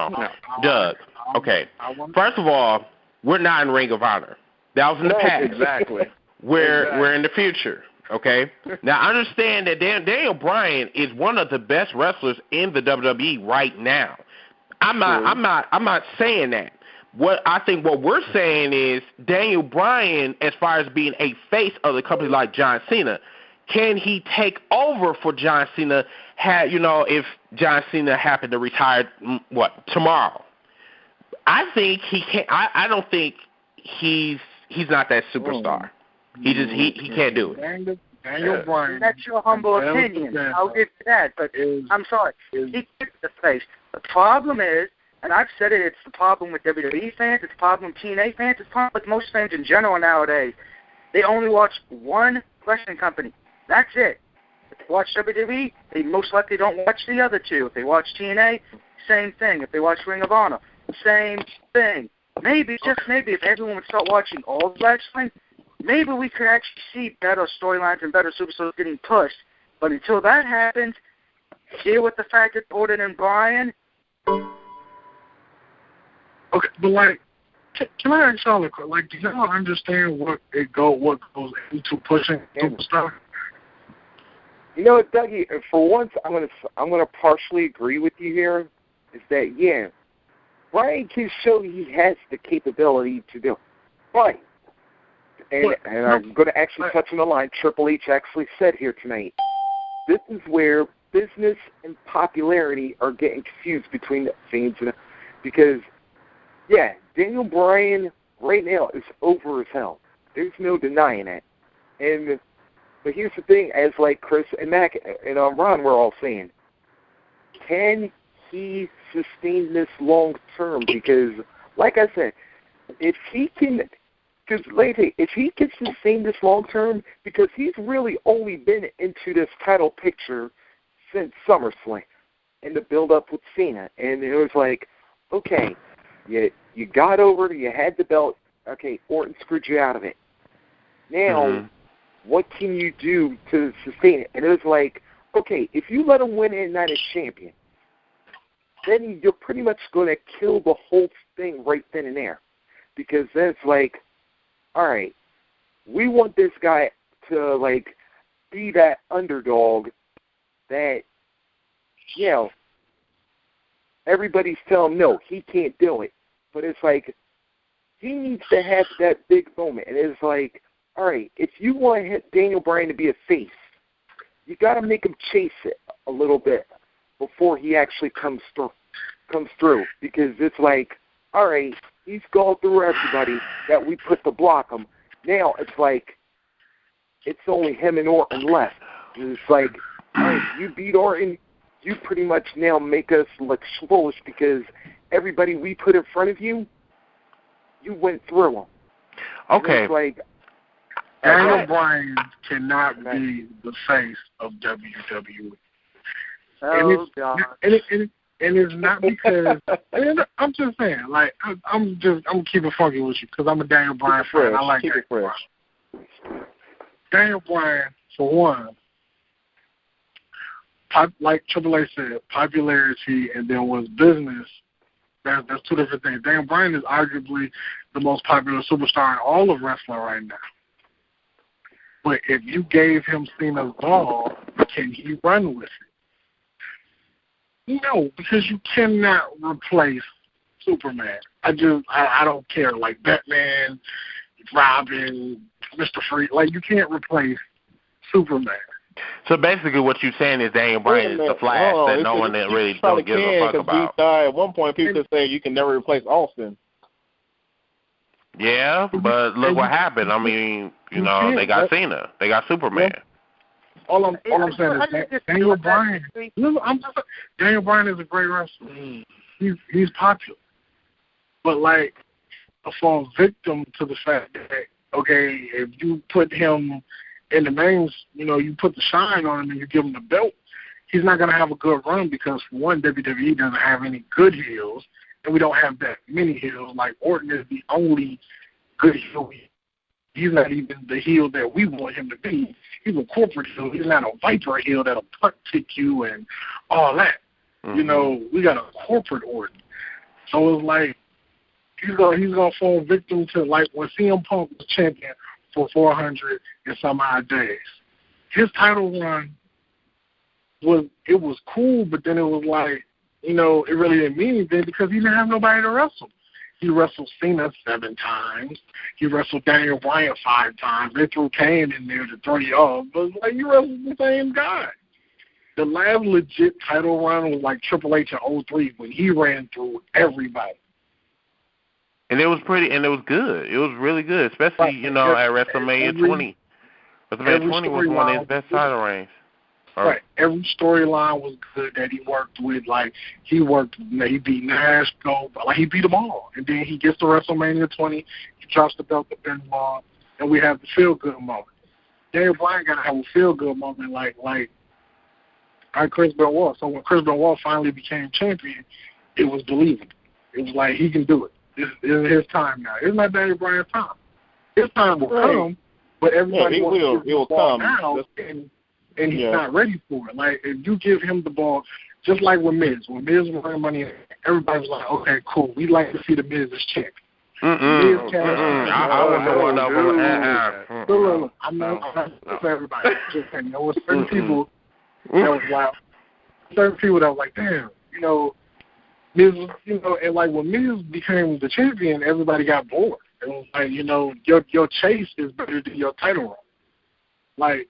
on. Doug, okay. First of all, we're not in Ring of Honor. That was in the past. Exactly. We're in the future. Okay. Now I understand that Daniel Bryan is one of the best wrestlers in the WWE right now. I'm not saying that. What we're saying is Daniel Bryan, as far as being a face of the company like John Cena, can he take over for John Cena? If John Cena happened to retire, tomorrow? I think he can't. I don't think he's not that superstar. He can't do it. Daniel Bryan. That's your humble opinion. I'll give you that, but I'm sorry. He kicked the face. The problem is, and I've said it, it's the problem with WWE fans, it's the problem with TNA fans, it's the problem with most fans in general nowadays. They only watch one wrestling company. That's it. If they watch WWE, they most likely don't watch the other two. If they watch TNA, same thing. If they watch Ring of Honor, same thing. Maybe, just maybe, if everyone would start watching all the wrestling, maybe we could actually see better storylines and better superstars getting pushed. But until that happens, deal with the fact that Orton and Bryan. Okay, but can I ask y'all do y'all understand what goes into pushing superstar? You know what, Dougie? For once, I'm gonna partially agree with you here. Is that Bryan can show he has the capability to do it. But and I'm going to actually touch on the line Triple H actually said here tonight. This is where business and popularity are getting confused between the fans because Daniel Bryan right now is over as hell. There's no denying it. But here's the thing, as like Chris and Mac and Ron were all saying, can he sustain this long term? Because, like I said, if he can sustain this long term, because he's really only been into this title picture since SummerSlam and the build up with Cena, and it was like, okay, you got over, you had the belt, okay, Orton screwed you out of it. Now, what can you do to sustain it? And it was like, okay, if you let him win and not as champion, then you're pretty much going to kill the whole thing right then and there. Because then it's like, all right, we want this guy to, be that underdog that, everybody's telling him, no, he can't do it. But it's like, he needs to have that big moment. And it's like, all right, if you want Daniel Bryan to be a face, you got to make him chase it a little bit before he actually comes through. Because it's like, all right, he's gone through everybody that we put to block him. Now it's like, it's only him and Orton left. And it's like, all right, you beat Orton, you pretty much now make us look foolish because everybody we put in front of you, you went through them. Okay. It's like, Daniel Bryan cannot be the face of WWE. Oh, God. And it's not because I'm just saying, I'm keeping funky with you because I'm a Daniel Bryan fan. I like Daniel Bryan. Daniel Bryan, for one, like Triple H said, popularity and then was business. That's two different things. Daniel Bryan is arguably the most popular superstar in all of wrestling right now. But if you gave him Cena's ball, can he run with it? No, because you cannot replace Superman. I don't care. Like Batman, Robin, Mr. Freeze. Like, you can't replace Superman. So basically what you're saying is Daniel Bryan is the Flash that no one really don't give a fuck about. At one point, people say you can never replace Austin. Yeah, but look what happened. I mean, you know, they got Cena. They got Superman. All I'm saying is Daniel Bryan. Daniel Bryan is a great wrestler. He's popular. But, like, I fall victim to the fact that, okay, if you put him in the mains, you know, you put the shine on him and you give him the belt, he's not going to have a good run because, for one, WWE doesn't have any good heels, and we don't have that many heels. Like, Orton is the only good heel. He's not even the heel that we want him to be. He's a corporate heel. He's not a Viper heel that'll punt kick you and all that. Mm-hmm. You know, we got a corporate Orton. So it's like, he's gonna fall victim to, like, when CM Punk was champion for 400 and some odd days. His title run was cool, but then it was like, you know, it really didn't mean anything because he didn't have nobody to wrestle. He wrestled Cena 7 times. He wrestled Daniel Bryan 5 times. They threw Kane in there to throw you off. But it's like, you wrestled the same guy. The last legit title run was like Triple H in 03 when he ran through everybody. And it was pretty, and it was good. It was really good, especially, you know, at WrestleMania 20. WrestleMania 20 was one of his best title reigns. Right. Every storyline was good that he worked with. Like, he beat Nash, he beat them all. And then he gets to WrestleMania 20, he drops the belt to Benoit, and we have the feel-good moment. Daniel Bryan got to have a feel-good moment like Chris Benoit. So when Chris Benoit finally became champion, it was believable. It was like, he can do it. This is his time now. It's not Daniel Bryan's time. His time will come, but everybody wants to give the ball now, and he's not ready for it. Like, if you give him the ball, just like with Miz. When Miz won money, everybody was like, okay, cool. We'd like to see the Miz as champion. I wasn't one of them. Look, I'm not for everybody. Just saying, there were certain people that was like, damn, you know, Miz, you know, and like when Miz became the champion, everybody got bored. It was like, you know, your chase is better than your title run. Like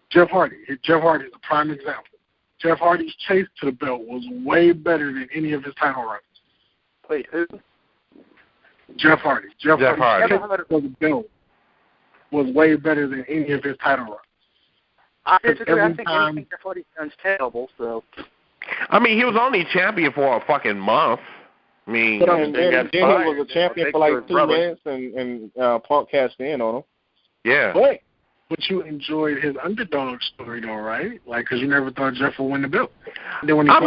Jeff Hardy. Jeff Hardy is a prime example. Jeff Hardy's chase to the belt was way better than any of his title runs. Wait, who? Jeff Hardy. Jeff Hardy's chase to the belt was way better than any of his title runs. I disagree. I think Jeff Hardy's done terrible, so. I mean, he was only champion for a fucking month. I mean, then he was a champion for like 2 minutes, and Punk cashed in on him. Yeah. But you enjoyed his underdog story, though, right? Like, because you never thought Jeff would win the belt. Then when he I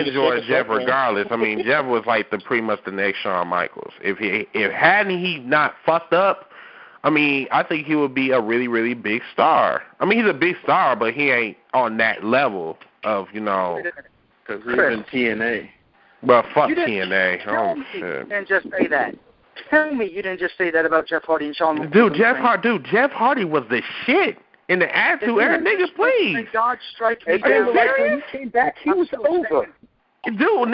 enjoyed Jeff regardless. I mean, Jeff was like pretty much the next Shawn Michaels. If hadn't he not fucked up, I mean, I think he would be a really, really big star. I mean, he's a big star, but he ain't on that level of, you know. Because he's in TNA. But fuck TNA. Oh, shit. You didn't just say that. Tell me you didn't just say that about Jeff Hardy and Shawn Michaels. Jeff Hardy was the shit in the Attitude Era. Niggas, please. Thank God strike me down. When he came back, he was over. Dude,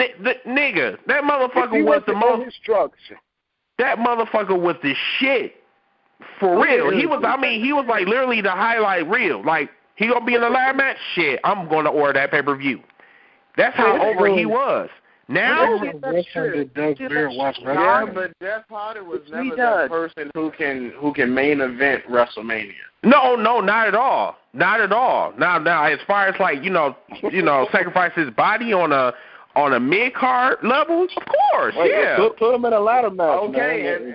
nigga, that motherfucker was the most. That motherfucker was the shit. For real. He was like literally the highlight reel. Like, he gonna be in the ladder match? Shit, I'm gonna order that pay-per-view. That's how over he was. Now, but Jeff Hardy was never that person who can main event WrestleMania. No, not at all. Not at all. Now, as far as like, you know, sacrifice his body on a mid-card level, of course, yeah. Put him in a ladder match. Okay, and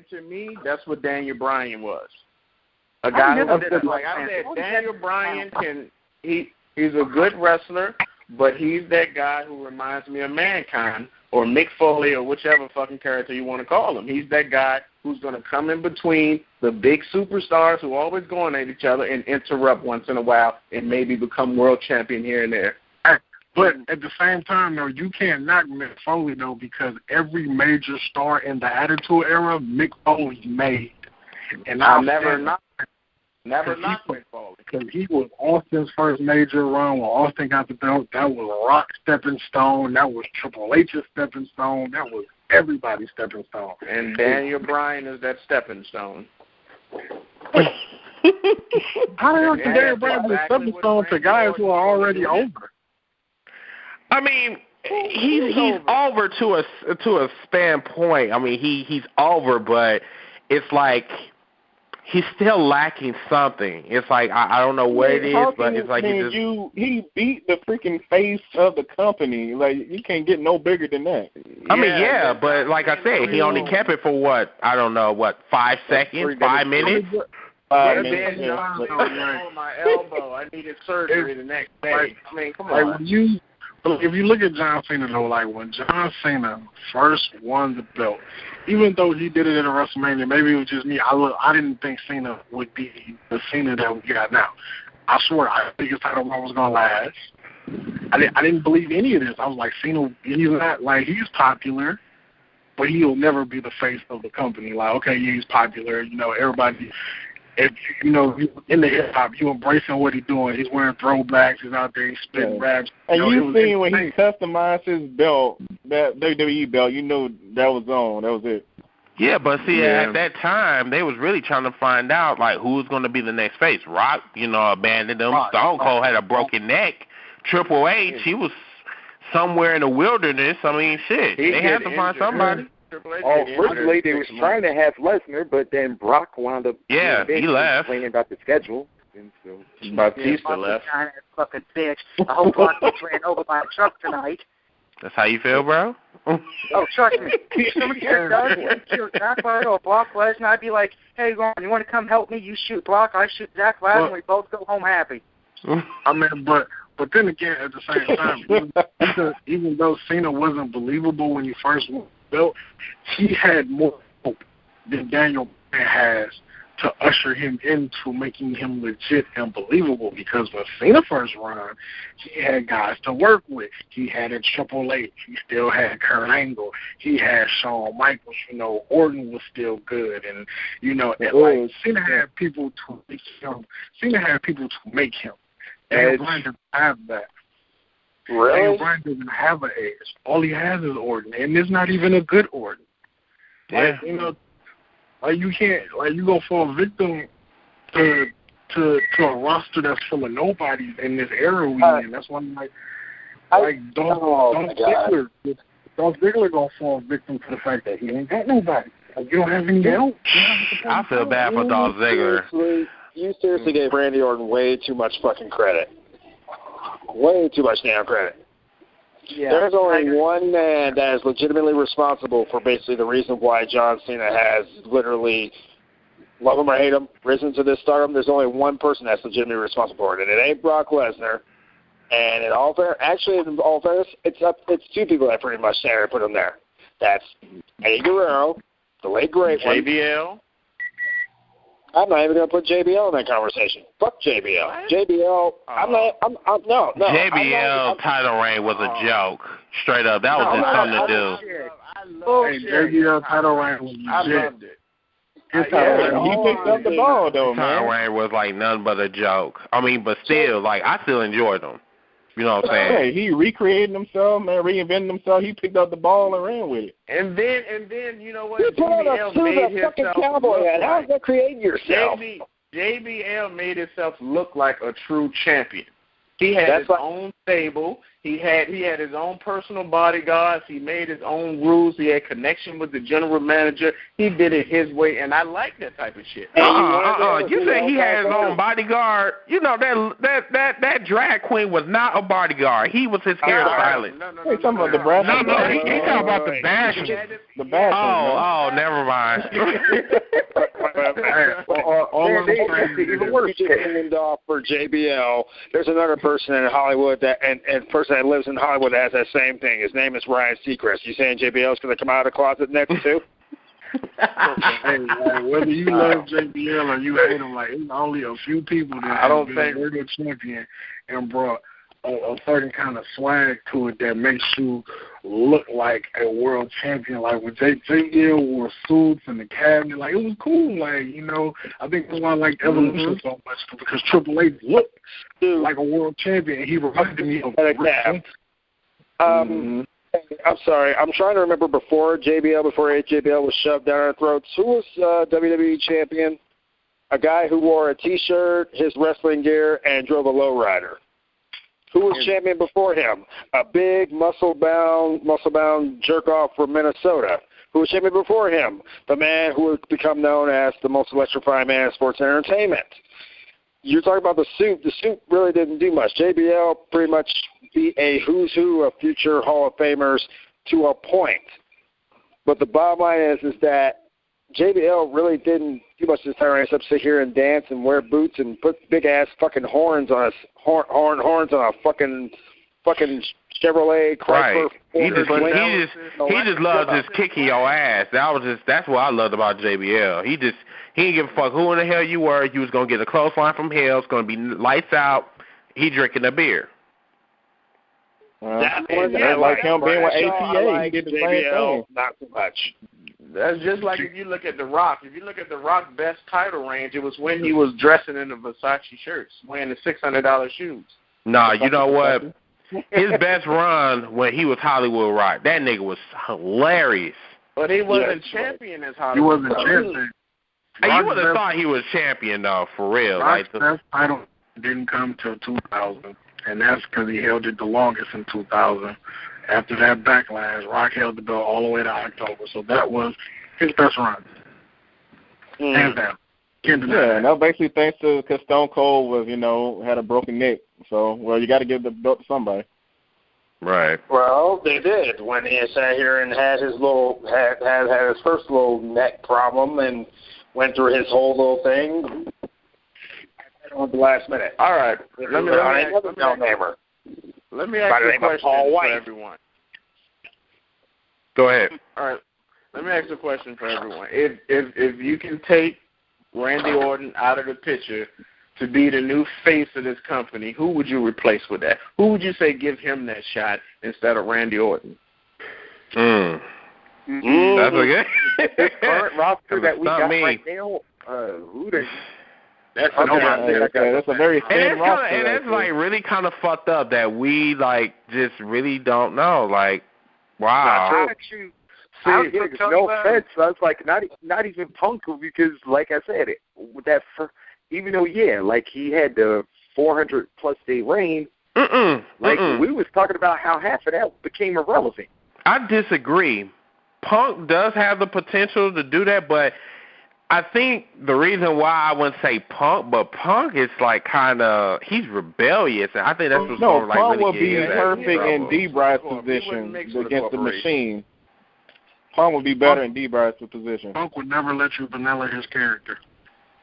to me, that's what Daniel Bryan was. A guy who I said Daniel Bryan he's a good wrestler, but he's that guy who reminds me of Mankind or Mick Foley or whichever fucking character you want to call him. He's that guy who's going to come in between the big superstars who always going at each other and interrupt once in a while and maybe become world champion here and there. But at the same time, though, you can't knock Mick Foley, though, because every major star in the Attitude Era, Mick Foley made. And I'll never knock Mick Foley. Because he was Austin's first major run when Austin got the belt. That was Rock's stepping stone. That was Triple H's stepping stone. That was everybody's stepping stone. And Daniel Bryan is that stepping stone. How the hell can Daniel Bryan be a stepping stone to guys who are already over? I mean, he's over to a standpoint. I mean, he's over, but it's like he's still lacking something. It's like I don't know what it is, but it's like he beat the freaking face of the company. Like, you can't get no bigger than that. I mean, yeah, but like I said, he only kept it for what? I don't know, 5 seconds, 5 minutes. My elbow. I needed surgery the next day. I mean, come on. If you look at John Cena, though, like when John Cena first won the belt, even though he did it at a WrestleMania, maybe it was just me. I didn't think Cena would be the Cena that we got now. I swear, I think his title run was gonna last. I didn't believe any of this. I was like, Cena, he's not like he's popular, but he'll never be the face of the company. Like, okay, yeah, he's popular. You know, everybody. If you know, in the hip hop, you embracing what he's doing. He's wearing throwbacks. He's out there. He's spitting raps. And you seen when he customized his belt, that WWE belt, you know that was on. That was it. Yeah, but see, at that time, they was really trying to find out like who was going to be the next face. Rock, abandoned them. Stone Cold had a broken neck. Triple H, he was somewhere in the wilderness. I mean, shit, they had to find somebody. Originally, they was trying to have Lesnar, but then Brock wound up. Yeah, he left. Complaining about the schedule. And so Batista left. Fucking bitch. I hope Brock gets ran over by a truck tonight. That's how you feel, bro? Oh, trust me. If somebody does shoot Zack Ryder or Brock Lesnar, I'd be like, hey, Ron, you want to come help me? You shoot Brock, I shoot Zack Ryder, and we both go home happy. I mean, but then again, at the same time, even though Cena wasn't believable when he first won the belt, he had more hope than Daniel Bryan has to usher him into making him legit and believable, because when Cena first ran, he had guys to work with. He had a Triple H. He still had Kurt Angle. He had Shawn Michaels. Orton was still good. And, like, Cena had people to make him. Daniel Bryan doesn't have that. Really? Daniel Bryan doesn't have an edge. All he has is Orton, and it's not even a good Orton. Yeah. Like, you can't, like, you go for a victim to a roster that's full of nobodies in this era we in. That's why I'm Dolph Ziggler gonna fall victim to the fact that he ain't got nobody. Like, you don't have any help. I feel bad for Dolph Ziggler. You seriously gave Randy Orton way too much fucking credit. Way too much damn credit. Yeah. There's only one man that is legitimately responsible for basically the reason why John Cena has literally, love him or hate him, risen to this stardom. There's only one person that's legitimately responsible for it, and it ain't Brock Lesnar. And in all fairness, it's two people that pretty much put him there. That's Eddie Guerrero, the late great one. JBL. I'm not even going to put JBL in that conversation. Fuck JBL. What? JBL, no. JBL title reign was a joke. Straight up. That was just something to do. JBL title reign was legit. I loved it. He picked up the ball, though, man. Title reign was like nothing but a joke. I mean, but still, like, I still enjoyed him. You know what I'm saying? Hey, he recreated himself, man, reinvented himself. He picked up the ball and ran with it. And then you know what? You put on a suit of fucking cowboy hat. How's that creating yourself? JBL made himself look like a true champion. He had his own stable. He had his own personal bodyguards. He made his own rules. He had connection with the general manager. He did it his way, and I like that type of shit. You say he had his own bodyguard? You know that drag queen was not a bodyguard. He was his hairstylist. No. He's talking about the brass. No, he's talking about the bashers. The bashers. Oh, never mind. Even worse, named off for JBL. There's another person in Hollywood and person that lives in Hollywood that has that same thing. His name is Ryan Seacrest. You saying JBL's going to come out of the closet next too? Hey, whether you love JBL or you hate him, like, it's only a few people that I don't have think been world champion and brought a certain kind of swag to it that makes you look like a world champion. Like when JBL wore suits in the cabinet, like it was cool. Like, you know, I think that's why I like Evolution so much, because Triple H looked like a world champion, and he reminded me of I'm sorry. I'm trying to remember before HJBL was shoved down our throats. Who was WWE champion? A guy who wore a T-shirt, his wrestling gear, and drove a lowrider. Who was champion before him? A big muscle-bound jerk-off from Minnesota. Who was champion before him? The man who would become known as the most electrifying man in sports entertainment. You're talking about the suit. The suit really didn't do much. JBL pretty much beat a who's who of future Hall of Famers to a point. But the bottom line is that JBL really didn't do much this time except sit here and dance and wear boots and put big ass fucking horns on us, horns on a fucking Chevrolet Chrysler. Right. He just loved just kicking your ass. That's what I loved about JBL. He didn't give a fuck who in the hell you were. You was gonna get a clothesline from hell. It's gonna be lights out. He drinking a beer. Like him being with APA, he did the same thing. Not so much. That's just like if you look at The Rock. If you look at The Rock's best title range, it was when he was dressing in the Versace shirts, wearing the $600 shoes. Nah, you know what? His best run when he was Hollywood Rock, that nigga was hilarious. But he wasn't champion as Hollywood. He wasn't champion. You would have thought he was champion, though, for real. Rock's best title didn't come till 2000, and that's because he held it the longest in 2000. After that backlash, Rock held the belt all the way to October, so that was his best run. Hands down. Yeah, and that was basically thanks to because Stone Cold was, had a broken neck. So, you got to give the belt to somebody. Right. Well, they did when he sat here and had his had his first little neck problem and went through his whole little thing at the last minute. All right. Let me ask you a question for everyone. Go ahead. All right. Let me ask you a question for everyone. If you can take Randy Orton out of the picture to be the new face of this company, who would you replace with that? Who would you say give him that shot instead of Randy Orton? That's okay. This current roster that we got right now, that's a very thin roster. And it's like really kind of fucked up that we just really don't know. Like, wow. No offense, I was like not even Punk, because like I said, with that even though he had the 400+ day reign, we was talking about how half of that became irrelevant. I disagree. Punk does have the potential to do that, but I think the reason why I wouldn't say Punk, but Punk is he's rebellious, and I think that's what's going to Punk really would be perfect in D-Bryce's position against the Machine. Punk would be better in D-Bryce's position. Punk would never let you vanilla his character.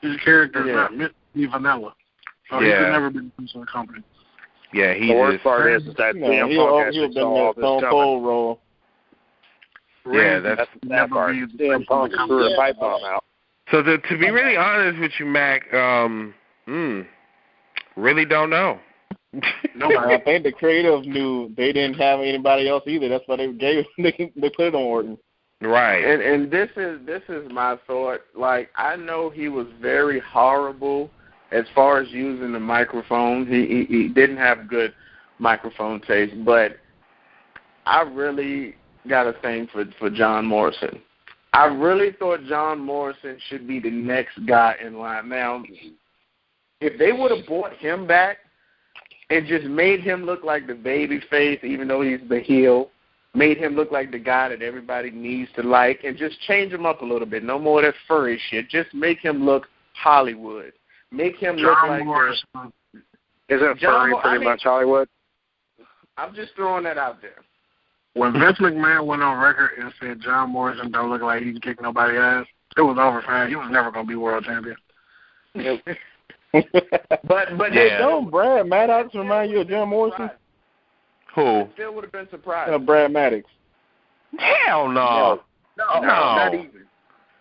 His character is not meant to be vanilla. So he could never be the person of the company. Yeah, the worst part is that CM Punk has been all this Stone Cold role. Yeah, that's that part. CM Punk threw a pipe bomb out. So to be really honest with you, Mac, really don't know. I think the creative knew they didn't have anybody else either. That's why they put it on Orton. Right. And this is my thought. Like, I know he was very horrible as far as using the microphone. He didn't have good microphone taste, but I really got a thing for John Morrison. I really thought John Morrison should be the next guy in line. Now, if they would have brought him back and just made him look like the baby face, even though he's the heel, made him look like the guy that everybody needs to like, and just change him up a little bit. No more of that furry shit. Just make him look Hollywood. Make him look like Morrison. Isn't furry pretty much Hollywood? I'm just throwing that out there. When Vince McMahon went on record and said John Morrison don't look like he can kick nobody's ass, it was over for him. He was never going to be world champion. but don't Brad Maddox remind you of John Morrison? Who? I still would have been surprised. Brad Maddox. Hell no. No, not even.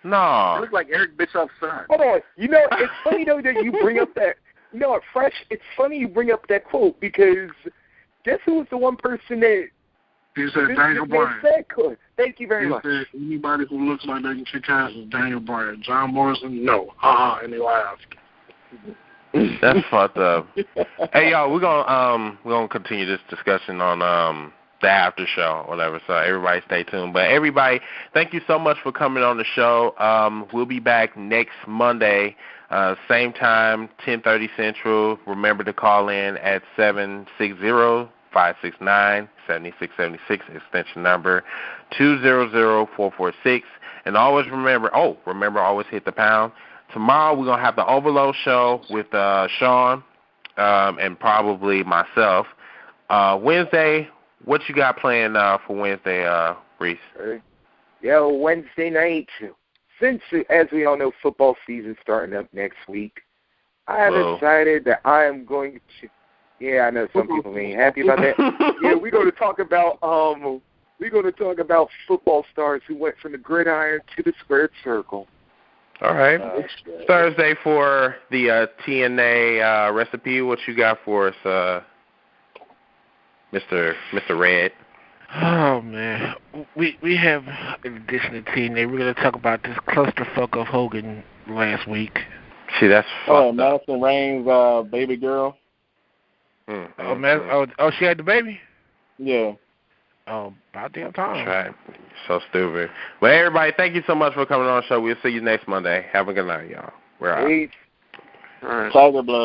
No. He looked like Eric Bischoff's son. Hold on. It's funny though that you bring up that. Fresh. It's funny you bring up that quote because Guess who was the one person that he said Daniel Bryan. Could. Thank you very much. Said anybody who looks like they can kick ass is Daniel Bryan. John Morrison, no. And he laughed. That's fucked up. Hey, y'all, we're gonna continue this discussion on the after show or whatever. So everybody stay tuned. But everybody, thank you so much for coming on the show. We'll be back next Monday, same time, 10:30 Central. Remember to call in at 760-569-7676, extension number 200446. And always remember, always hit the pound. Tomorrow we're going to have the Overload Show with Sean and probably myself. Wednesday, what you got planned for Wednesday, Reese? Wednesday night, since, as we all know, football season starting up next week, I have decided that I am going to, I know some people ain't happy about that. We're going to talk about football stars who went from the gridiron to the squared circle. All right. Thursday for the TNA recipe. What you got for us, Mr. Red? Oh man, we have, in addition to TNA, we're gonna talk about this clusterfuck of Hogan last week. See, that's fucked up. Madison Rain's baby girl. Oh, she had the baby? Yeah. Oh, about damn time. That's right. So stupid. Well, everybody, thank you so much for coming on the show. We'll see you next Monday. Have a good night, y'all. We're out. Tiger blood.